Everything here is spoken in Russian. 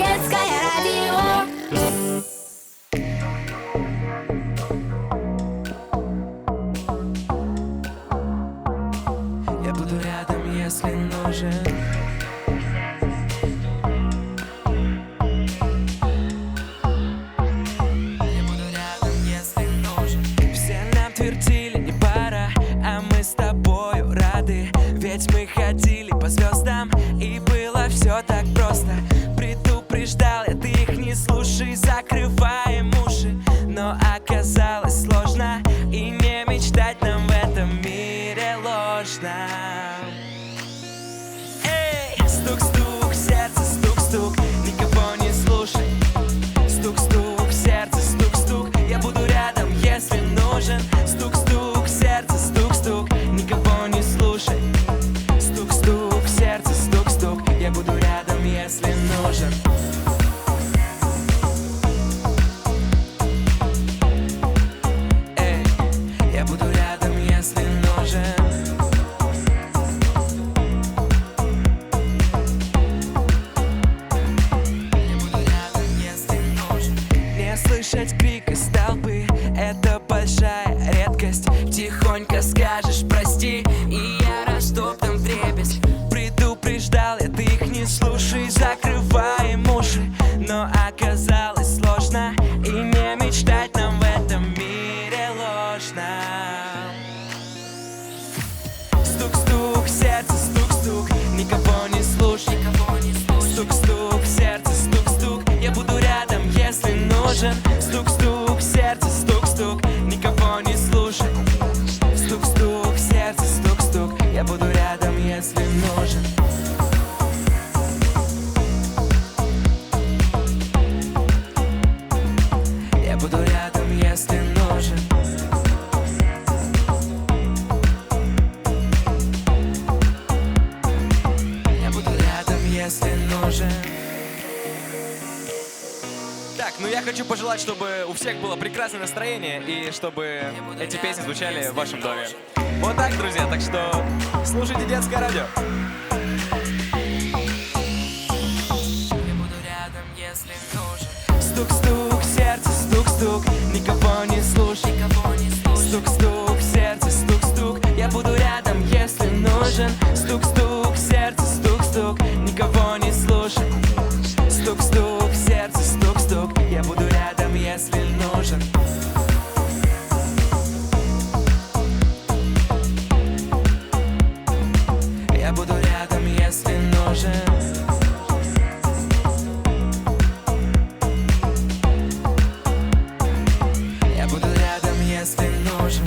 детское радио. Я буду рядом, если нужен. Я буду рядом, если нужен. Все нам твердили, не пора, а мы с тобою рады. Ведь мы ходили по звездам, и было все так просто. Предупреждал я, ты их не слушай, закрываем уши. Но оказалось сложно, и не мечтать нам в этом мире ложно. Эй, стук-стук, сердце, стук-стук, никого не слушай. Стук-стук, сердце, стук-стук, я буду рядом, если нужен. Стук-стук, сердце, стук-стук, никого не слушай. Стук-стук, сердце, стук-стук, я буду рядом, если нужен. Эй, я буду рядом, если нужен. Не слышать крик из толпы — это большая редкость. Тихонько скажешь прости, и я растоптан вдребезг. Предупреждал я, ты их не слушай, закрываем уши. Но оказалось сложно, и не мечтать нам в этом мире ложно. Стук-стук, сердце, стук-стук, никого не слушай. Стук-стук, сердце, стук-стук, я буду рядом, если нужен. Стук-стук, сердце, стук-стук, никого не слушай. Стук-стук, сердце, стук-стук, я буду рядом, если нужен. Я буду рядом, если нужен. Я буду рядом, если нужен. Так, ну я хочу пожелать, чтобы у всех было прекрасное настроение и чтобы эти песни звучали в вашем доме. Вот так, друзья, так что слушайте детское радио. Я буду рядом, если нужен. Стук-стук, сердце, стук-стук, никого не слушай. Стук-стук, сердце, стук-стук, я буду рядом, если нужен. Стук-стук, сердце, стук-стук, никого не слушай. Стук-стук, сердце, стук-стук, я буду рядом, если нужен. Я буду рядом, если нужен. Я буду рядом, если нужен.